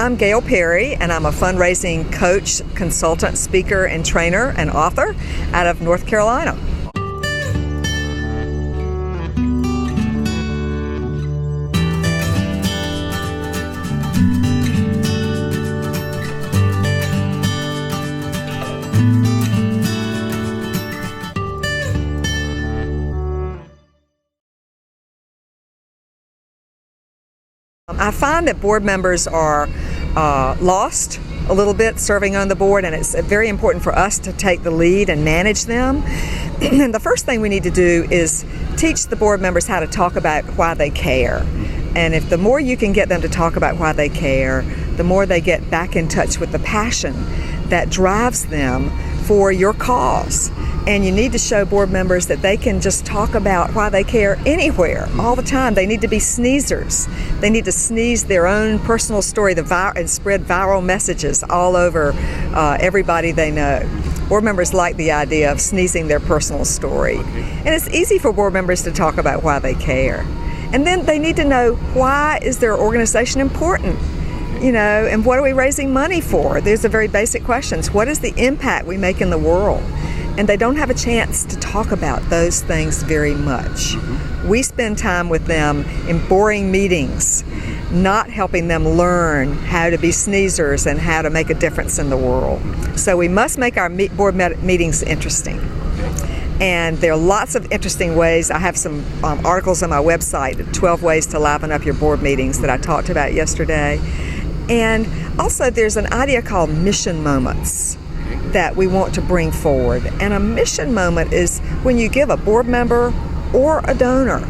I'm Gail Perry, and I'm a fundraising coach, consultant, speaker, and trainer and author out of North Carolina. I find that board members are lost a little bit serving on the board, and it's very important for us to take the lead and manage them. And the first thing we need to do is teach the board members how to talk about why they care. And if the more you can get them to talk about why they care, the more they get back in touch with the passion that drives them for your cause. And you need to show board members that they can just talk about why they care anywhere, all the time. They need to be sneezers. They need to sneeze their own personal story and spread viral messages all over everybody they know. Board members like the idea of sneezing their personal story. And it's easy for board members to talk about why they care. And then they need to know, why is their organization important? You know, and what are we raising money for? There's the very basic questions. What is the impact we make in the world? And they don't have a chance to talk about those things very much. We spend time with them in boring meetings, not helping them learn how to be sneezers and how to make a difference in the world. So we must make our board meetings interesting. And there are lots of interesting ways. I have some articles on my website, 12 ways to liven up your board meetings, that I talked about yesterday. And also there's an idea called mission moments that we want to bring forward. And a mission moment is when you give a board member or a donor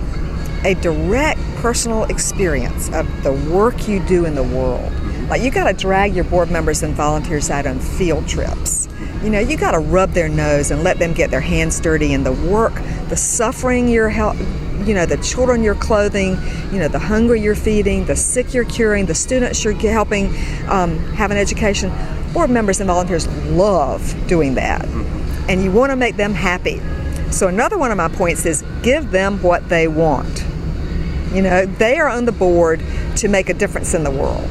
a direct personal experience of the work you do in the world. Like, you got to drag your board members and volunteers out on field trips. You know, you got to rub their nose and let them get their hands dirty in the work, the suffering you're helping, you know, the children you're clothing, you know, the hunger you're feeding, the sick you're curing, the students you're helping have an education. Board members and volunteers love doing that, and you want to make them happy. So another one of my points is give them what they want. You know, they are on the board to make a difference in the world,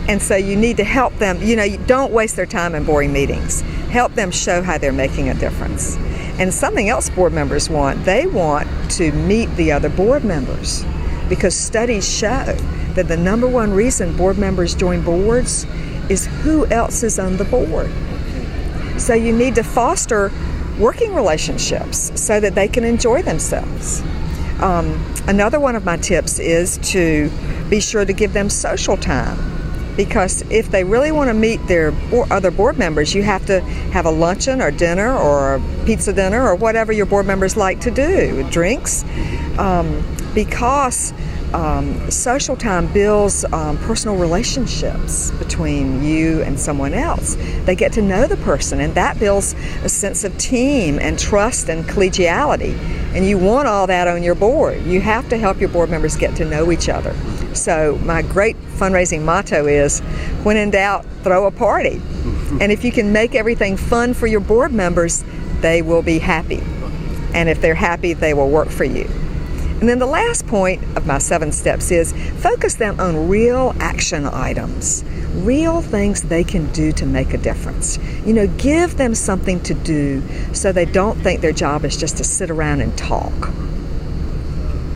and so you need to help them. You know, you don't waste their time in boring meetings. Help them show how they're making a difference. And something else board members want, they want to meet the other board members, because studies show that the number one reason board members join boards is who else is on the board. So you need to foster working relationships so that they can enjoy themselves. Another one of my tips is to be sure to give them social time, because if they really want to meet their other board members, you have to have a luncheon or dinner or a pizza dinner or whatever your board members like to do, drinks, because social time builds personal relationships between you and someone else. They get to know the person, and that builds a sense of team and trust and collegiality. And you want all that on your board. You have to help your board members get to know each other. So my great fundraising motto is, when in doubt, throw a party. And if you can make everything fun for your board members, they will be happy. And if they're happy, they will work for you. And then the last point of my 7 steps is focus them on real action items, real things they can do to make a difference. You know, give them something to do so they don't think their job is just to sit around and talk.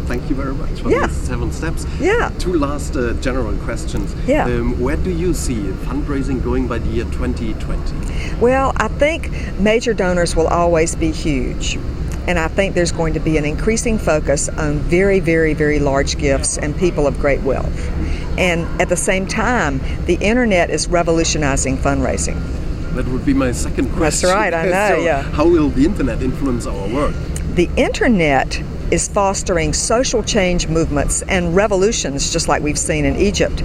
Thank you very much for these 7 steps. Yeah. 2 last general questions. Yeah. Where do you see fundraising going by the year 2020? Well, I think major donors will always be huge. And I think there's going to be an increasing focus on very, very, very large gifts and people of great wealth. And at the same time, the internet is revolutionizing fundraising. That would be my second question. That's right, I know, so yeah. How will the internet influence our work? The internet is fostering social change movements and revolutions, just like we've seen in Egypt.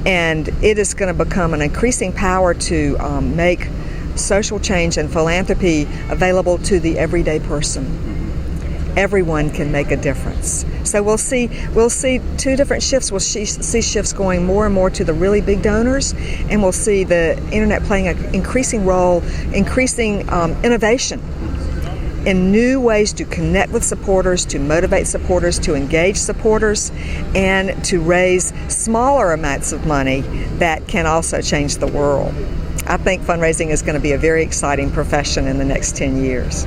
And it is going to become an increasing power to make social change and philanthropy available to the everyday person. Everyone can make a difference. So we'll see 2 different shifts. We'll see shifts going more and more to the really big donors, and we'll see the internet playing an increasing role, increasing innovation in new ways to connect with supporters, to motivate supporters, to engage supporters, and to raise smaller amounts of money that can also change the world. I think fundraising is going to be a very exciting profession in the next 10 years.